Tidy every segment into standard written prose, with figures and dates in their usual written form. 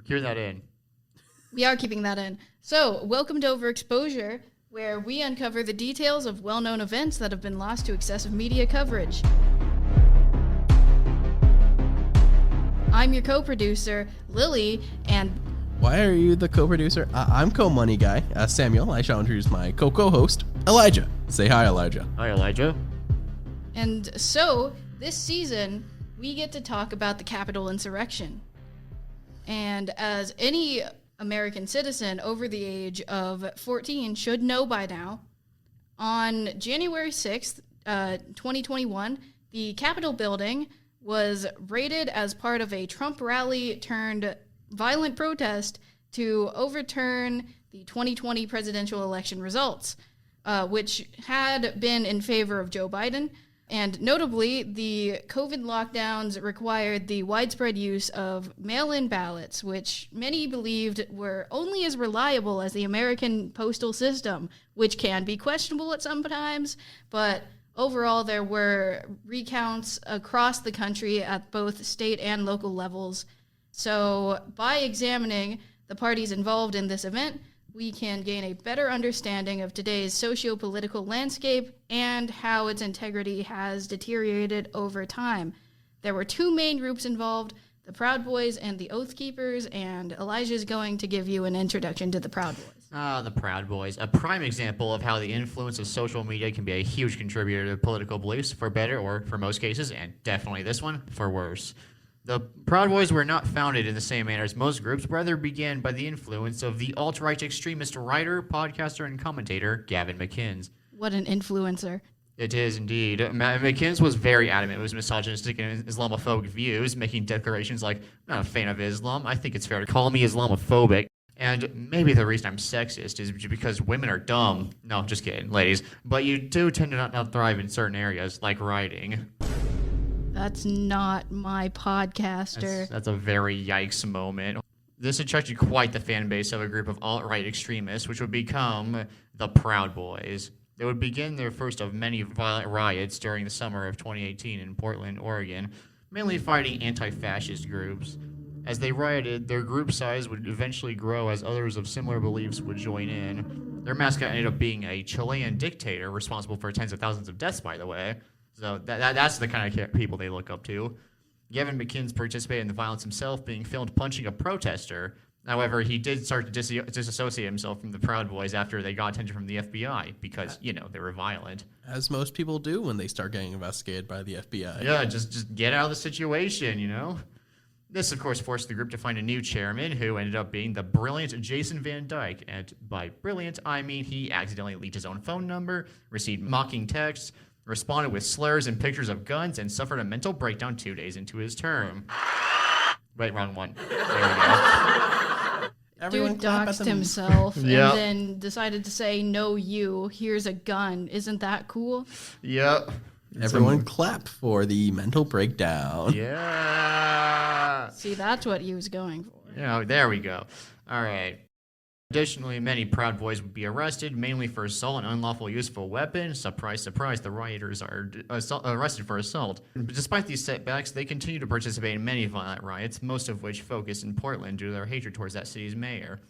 keeping that in. We are keeping that in. So, welcome to Overexposure, where we uncover the details of well-known events that have been lost to excessive media coverage. I'm your co-producer, Lily, and... Why are you the co-producer? I'm co-money guy, Samuel. I shall introduce my co-host, Elijah. Say hi, Elijah. Hi, Elijah. And so, this season, we get to talk about the Capitol insurrection. And as any American citizen over the age of 14 should know by now, on January 6th, 2021, the Capitol building was raided as part of a Trump rally turned violent protest to overturn the 2020 presidential election results, which had been in favor of Joe Biden. And notably, the COVID lockdowns required the widespread use of mail-in ballots, which many believed were only as reliable as the American postal system, which can be questionable at some times, but overall there were recounts across the country at both state and local levels. So by examining the parties involved in this event, we can gain a better understanding of today's socio-political landscape and how its integrity has deteriorated over time. There were two main groups involved, the Proud Boys and the Oath Keepers, and Elijah's going to give you an introduction to the Proud Boys. The Proud Boys, a prime example of how the influence of social media can be a huge contributor to political beliefs, for better or, for most cases, and definitely this one, for worse. The Proud Boys were not founded in the same manner as most groups, rather began by the influence of the alt-right extremist writer, podcaster, and commentator Gavin McInnes. What an influencer. It is indeed. McInnes was very adamant. It was misogynistic and Islamophobic views, making declarations like, I'm not a fan of Islam, I think it's fair to call me Islamophobic. And maybe the reason I'm sexist is because women are dumb. No, just kidding, ladies. But you do tend to not thrive in certain areas, like writing. That's not my podcaster. That's a very yikes moment. This attracted quite the fan base of a group of alt-right extremists, which would become the Proud Boys. They would begin their first of many violent riots during the summer of 2018 in Portland, Oregon, mainly fighting anti-fascist groups. As they rioted, their group size would eventually grow as others of similar beliefs would join in. Their mascot ended up being a Chilean dictator responsible for tens of thousands of deaths, by the way. So that's the kind of people they look up to. Gavin McInnes participated in the violence himself, being filmed punching a protester. However, he did start to disassociate himself from the Proud Boys after they got attention from the FBI because, they were violent. As most people do when they start getting investigated by the FBI. Yeah, just get out of the situation, This, of course, forced the group to find a new chairman who ended up being the brilliant Jason Van Dyke. And by brilliant, I mean he accidentally leaked his own phone number, received mocking texts, responded with slurs and pictures of guns, and suffered a mental breakdown 2 days into his term. Wait, wrong one. There we go. Everyone Dude doxed himself Yep. and then decided to say, no, here's a gun. Isn't that cool? Yep. Everyone clap for the mental breakdown. Yeah. See, that's what he was going for. There we go. All right. Additionally, many Proud Boys would be arrested, mainly for assault and unlawful use of a weapon. Surprise, surprise, the rioters are arrested for assault. Despite these setbacks, they continue to participate in many violent riots, most of which focus in Portland due to their hatred towards that city's mayor.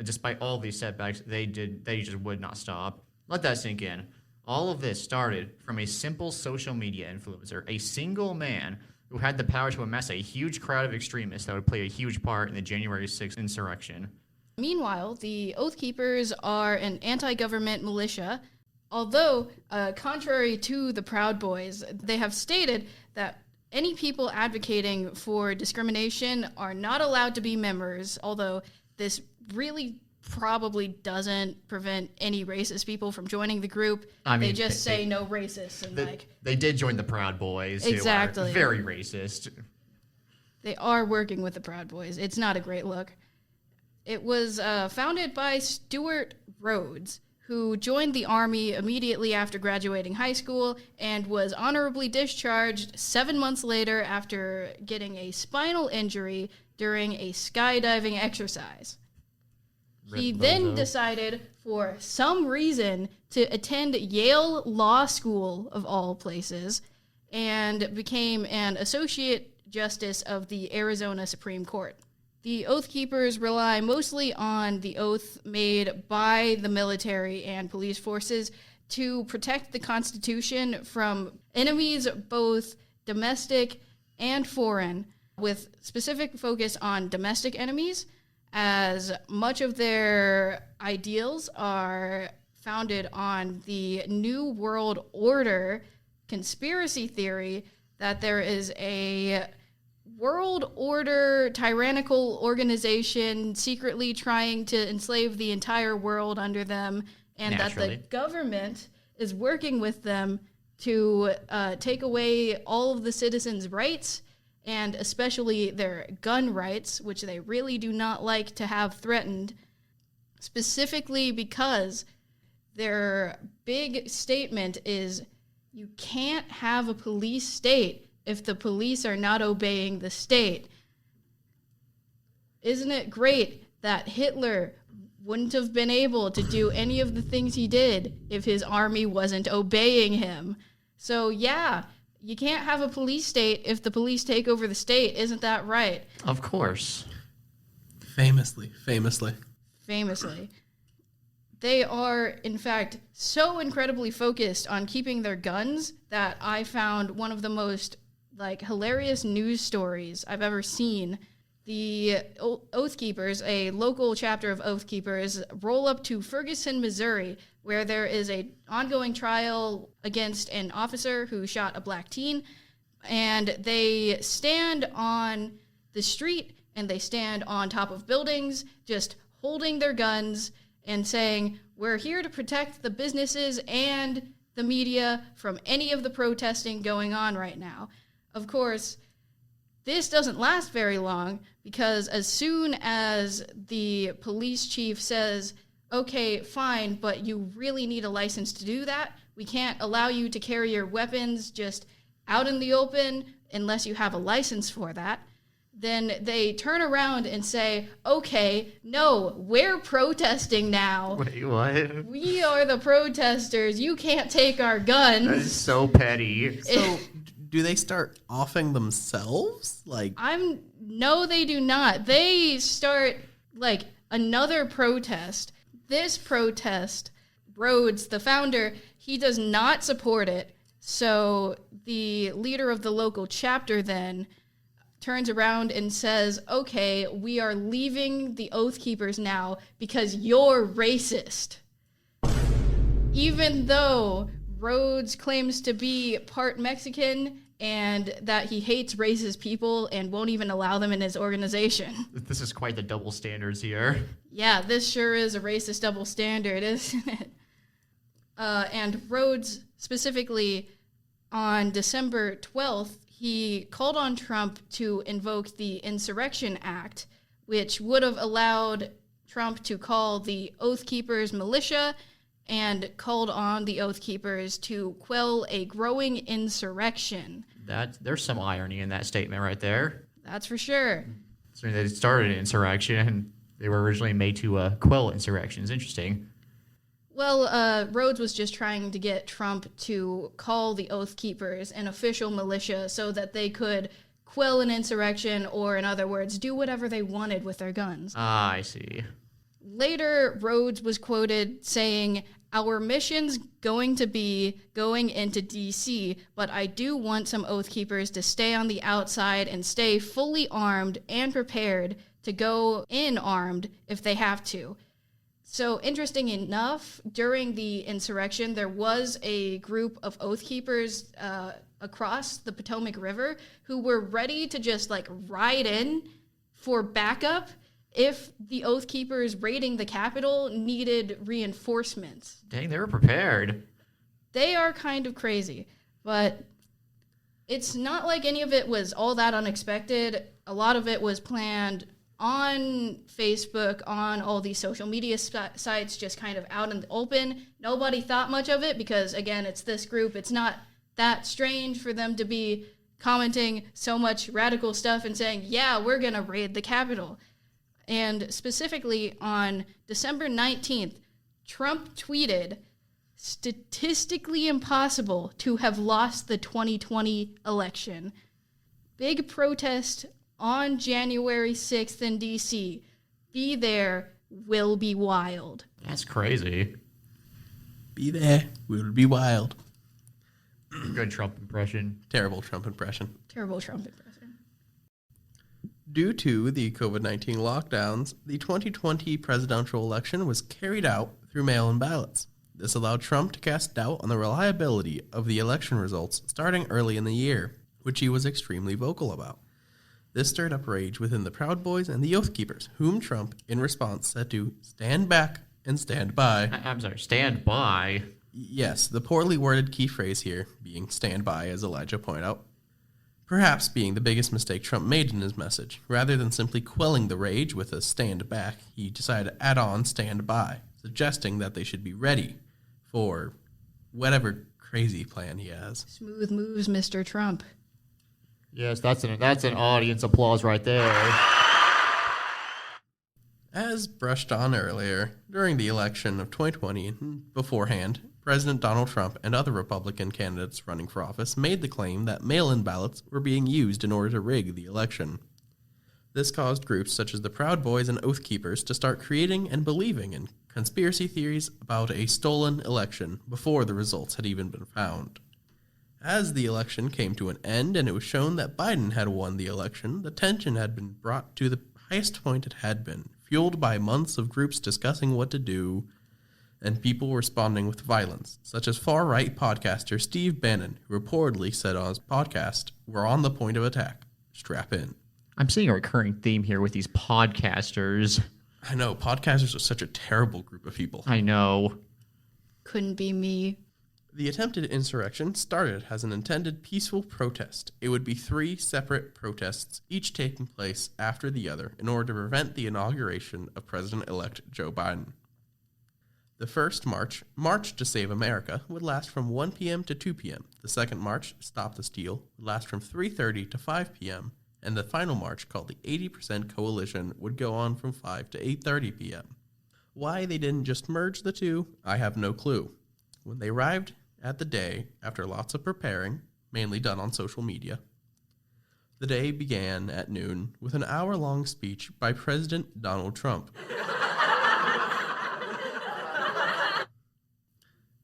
Despite all these setbacks, they just would not stop. Let that sink in. All of this started from a simple social media influencer, a single man who had the power to amass a huge crowd of extremists that would play a huge part in the January 6th insurrection. Meanwhile, the Oath Keepers are an anti-government militia. Although, contrary to the Proud Boys, they have stated that any people advocating for discrimination are not allowed to be members, although this really probably doesn't prevent any racist people from joining the group. They just say no racists. And they did join the Proud Boys, exactly. who are very racist. They are working with the Proud Boys. It's not a great look. It was founded by Stuart Rhodes, who joined the Army immediately after graduating high school and was honorably discharged 7 months later after getting a spinal injury during a skydiving exercise. He then decided, for some reason, to attend Yale Law School, of all places, and became an associate justice of the Arizona Supreme Court. The Oath Keepers rely mostly on the oath made by the military and police forces to protect the Constitution from enemies, both domestic and foreign, with specific focus on domestic enemies, as much of their ideals are founded on the New World Order conspiracy theory that there is a world order tyrannical organization secretly trying to enslave the entire world under them, and Naturally. that the government is working with them to take away all of the citizens' rights, and especially their gun rights, which they really do not like to have threatened, specifically because their big statement is you can't have a police state if the police are not obeying the state. Isn't it great that Hitler wouldn't have been able to do any of the things he did if his army wasn't obeying him? So yeah, you can't have a police state if the police take over the state. Isn't that right? Of course. Famously. Famously. They are, in fact, so incredibly focused on keeping their guns that I found one of the most hilarious news stories I've ever seen. The Oath Keepers, a local chapter of Oath Keepers, roll up to Ferguson, Missouri, where there is an ongoing trial against an officer who shot a black teen, and they stand on the street and they stand on top of buildings, just holding their guns and saying, we're here to protect the businesses and the media from any of the protesting going on right now. Of course, this doesn't last very long, because as soon as the police chief says, okay, fine, but you really need a license to do that, we can't allow you to carry your weapons just out in the open unless you have a license for that, then they turn around and say, okay, no, we're protesting now. Wait, what? We are the protesters. You can't take our guns. That is so petty. So, do they start offing themselves? No, they do not. They start another protest. This protest, Rhodes, the founder, he does not support it. So the leader of the local chapter then turns around and says, okay, we are leaving the Oath Keepers now because you're racist. Even though Rhodes claims to be part Mexican and that he hates racist people and won't even allow them in his organization. This is quite the double standards here. Yeah, this sure is a racist double standard, isn't it? And Rhodes, specifically on December 12th, he called on Trump to invoke the Insurrection Act, which would have allowed Trump to call the Oath Keepers militia and called on the Oath Keepers to quell a growing insurrection. There's some irony in that statement right there. That's for sure. So they started an insurrection, and they were originally made to quell insurrections. Interesting. Well, Rhodes was just trying to get Trump to call the Oath Keepers an official militia so that they could quell an insurrection, or in other words, do whatever they wanted with their guns. Ah, I see. Later, Rhodes was quoted saying, "Our mission's going to be going into D.C., but I do want some Oath Keepers to stay on the outside and stay fully armed and prepared to go in armed if they have to." So, interesting enough, during the insurrection, there was a group of Oath Keepers across the Potomac River who were ready to just ride in for backup if the Oath Keepers raiding the Capitol needed reinforcements. Dang, they were prepared. They are kind of crazy, but it's not like any of it was all that unexpected. A lot of it was planned on Facebook, on all these social media sites, just kind of out in the open. Nobody thought much of it because, again, it's this group. It's not that strange for them to be commenting so much radical stuff and saying, yeah, we're going to raid the Capitol. And specifically on December 19th, Trump tweeted, "Statistically impossible to have lost the 2020 election." Big protest on January 6th in D.C. Be there, will be wild. That's crazy. Be there, will be wild. Good Trump impression. Terrible Trump impression. Terrible Trump impression. Due to the COVID-19 lockdowns, the 2020 presidential election was carried out through mail-in ballots. This allowed Trump to cast doubt on the reliability of the election results starting early in the year, which he was extremely vocal about. This stirred up rage within the Proud Boys and the Oath Keepers, whom Trump, in response, said to stand back and stand by. I'm sorry, stand by. Yes, the poorly worded key phrase here being stand by, as Elijah pointed out. Perhaps being the biggest mistake Trump made in his message. Rather than simply quelling the rage with a stand back, he decided to add on stand by, suggesting that they should be ready for whatever crazy plan he has. Smooth moves, Mr. Trump. Yes, that's an audience applause right there. As brushed on earlier, during the election of 2020 and beforehand, President Donald Trump and other Republican candidates running for office made the claim that mail-in ballots were being used in order to rig the election. This caused groups such as the Proud Boys and Oath Keepers to start creating and believing in conspiracy theories about a stolen election before the results had even been found. As the election came to an end and it was shown that Biden had won the election, the tension had been brought to the highest point it had been, fueled by months of groups discussing what to do and people responding with violence, such as far-right podcaster Steve Bannon, who reportedly said on his podcast, "We're on the point of attack. Strap in." I'm seeing a recurring theme here with these podcasters. I know, podcasters are such a terrible group of people. I know. Couldn't be me. The attempted insurrection started as an intended peaceful protest. It would be 3 separate protests, each taking place after the other, in order to prevent the inauguration of President-elect Joe Biden. The first march, March to Save America, would last from 1 p.m. to 2 p.m. The second march, Stop the Steal, would last from 3:30 to 5 p.m., and the final march, called the 80% Coalition, would go on from 5 to 8:30 p.m. Why they didn't just merge the two, I have no clue. When they arrived at the day, after lots of preparing, mainly done on social media, the day began at noon with an hour-long speech by President Donald Trump.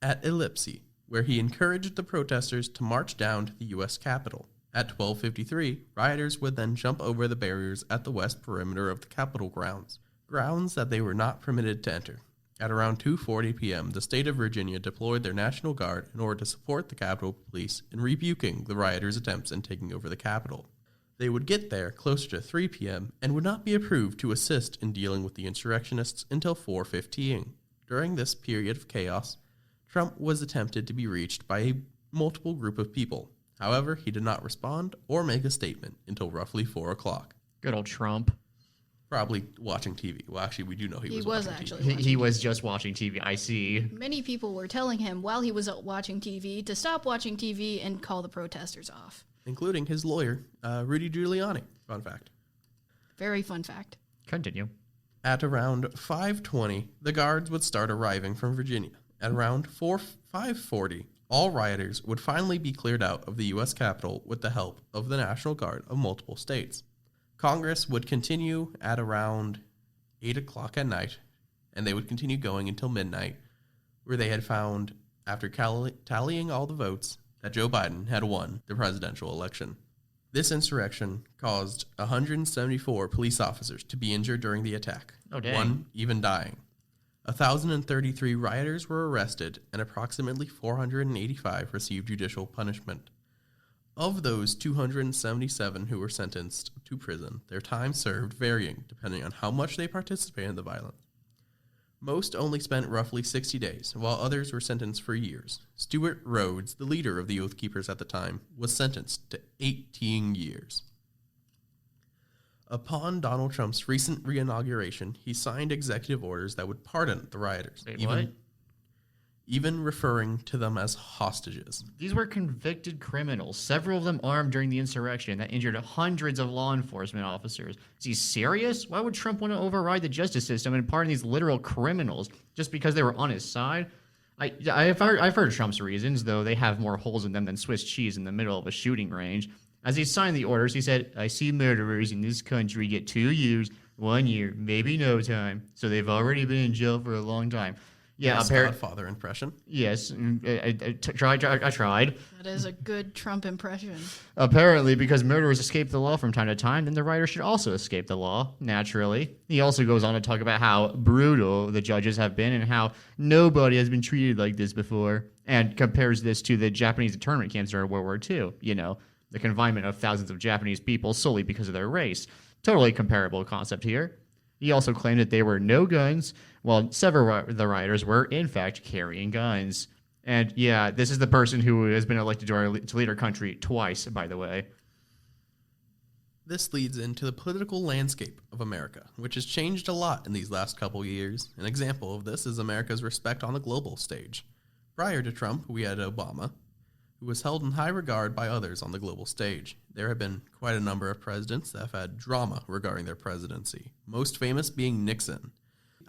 At Ellipse, where he encouraged the protesters to march down to the U.S. Capitol. At 12:53, rioters would then jump over the barriers at the west perimeter of the Capitol grounds that they were not permitted to enter. At around 2:40 p.m., the state of Virginia deployed their National Guard in order to support the Capitol Police in rebuking the rioters' attempts in taking over the Capitol. They would get there closer to 3 p.m. and would not be approved to assist in dealing with the insurrectionists until 4:15. During this period of chaos, Trump was attempted to be reached by a multiple group of people. However, he did not respond or make a statement until roughly 4 o'clock. Good old Trump. Probably watching TV. Well, actually, we do know he was watching actually TV. He was just watching TV. I see. Many people were telling him while he was watching TV to stop watching TV and call the protesters off. Including his lawyer, Rudy Giuliani. Fun fact. Very fun fact. Continue. At around 5:20, the guards would start arriving from Virginia. At around 5:40, all rioters would finally be cleared out of the U.S. Capitol with the help of the National Guard of multiple states. Congress would continue at around 8 o'clock at night, and they would continue going until midnight, where they had found, after tallying all the votes, that Joe Biden had won the presidential election. This insurrection caused 174 police officers to be injured during the attack, Oh, dang. one even dying. 1,033 rioters were arrested, and approximately 485 received judicial punishment. Of those 277 who were sentenced to prison, their time served varying depending on how much they participated in the violence. Most only spent roughly 60 days, while others were sentenced for years. Stuart Rhodes, the leader of the Oath Keepers at the time, was sentenced to 18 years. Upon Donald Trump's recent reinauguration, he signed executive orders that would pardon the rioters, Wait, what? even referring to them as hostages. These were convicted criminals, several of them armed during the insurrection that injured hundreds of law enforcement officers. Is he serious? Why would Trump want to override the justice system and pardon these literal criminals just because they were on his side? I've heard Trump's reasons, though they have more holes in them than Swiss cheese in the middle of a shooting range. As he signed the orders, he said, "I see murderers in this country get 2 years, 1 year, maybe no time. So they've already been in jail for a long time." Yeah, Yes, apparently. Godfather impression. Yes, I tried. That is a good Trump impression. Apparently, because murderers escape the law from time to time, then the writer should also escape the law, naturally. He also goes on to talk about how brutal the judges have been and how nobody has been treated like this before, and compares this to the Japanese internment camps during World War II, the confinement of thousands of Japanese people solely because of their race. Totally comparable concept here. He also claimed that there were no guns, while several of the rioters were, in fact, carrying guns. And yeah, this is the person who has been elected to lead our country twice, by the way. This leads into the political landscape of America, which has changed a lot in these last couple years. An example of this is America's respect on the global stage. Prior to Trump, we had Obama, who was held in high regard by others on the global stage. There have been quite a number of presidents that have had drama regarding their presidency, most famous being Nixon.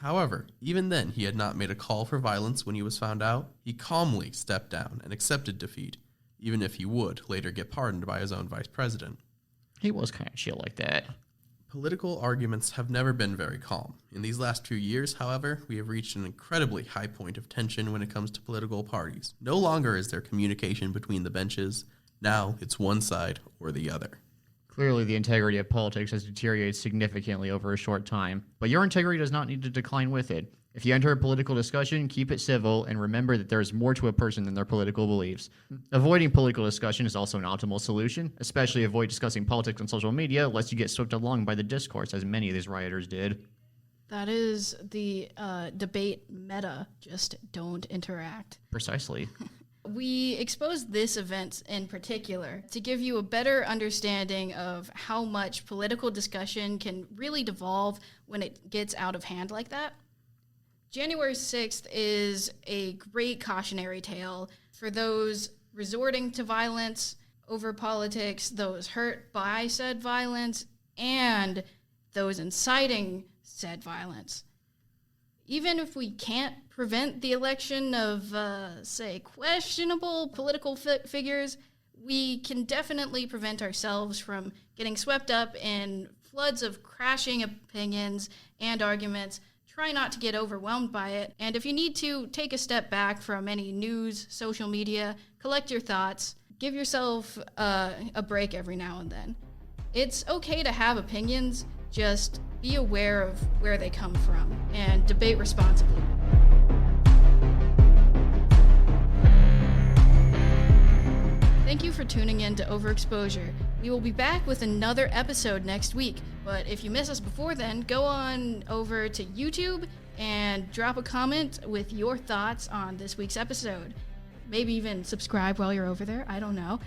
However, even then, he had not made a call for violence when he was found out. He calmly stepped down and accepted defeat, even if he would later get pardoned by his own vice president. He was kind of chill like that. Political arguments have never been very calm. In these last few years, however, we have reached an incredibly high point of tension when it comes to political parties. No longer is there communication between the benches. Now it's one side or the other. Clearly, the integrity of politics has deteriorated significantly over a short time, but your integrity does not need to decline with it. If you enter a political discussion, keep it civil and remember that there is more to a person than their political beliefs. Avoiding political discussion is also an optimal solution, especially avoid discussing politics on social media lest you get swept along by the discourse, as many of these rioters did. That is the debate meta. Just don't interact. Precisely. We exposed this event in particular to give you a better understanding of how much political discussion can really devolve when it gets out of hand like that. January 6th is a great cautionary tale for those resorting to violence over politics, those hurt by said violence, and those inciting said violence. Even if we can't prevent the election of, say, questionable political figures, we can definitely prevent ourselves from getting swept up in floods of crashing opinions and arguments. Try not to get overwhelmed by it. And if you need to, take a step back from any news, social media, collect your thoughts, give yourself a break every now and then. It's okay to have opinions, just be aware of where they come from and debate responsibly. Thank you for tuning in to Overexposure. We will be back with another episode next week, but if you miss us before then, go on over to YouTube and drop a comment with your thoughts on this week's episode. Maybe even subscribe while you're over there, I don't know.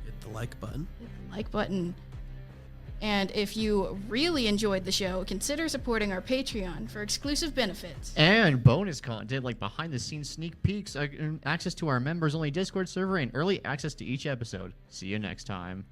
Hit the like button. Hit the like button. And if you really enjoyed the show, consider supporting our Patreon for exclusive benefits. And bonus content like behind-the-scenes sneak peeks, access to our members-only Discord server, and early access to each episode. See you next time.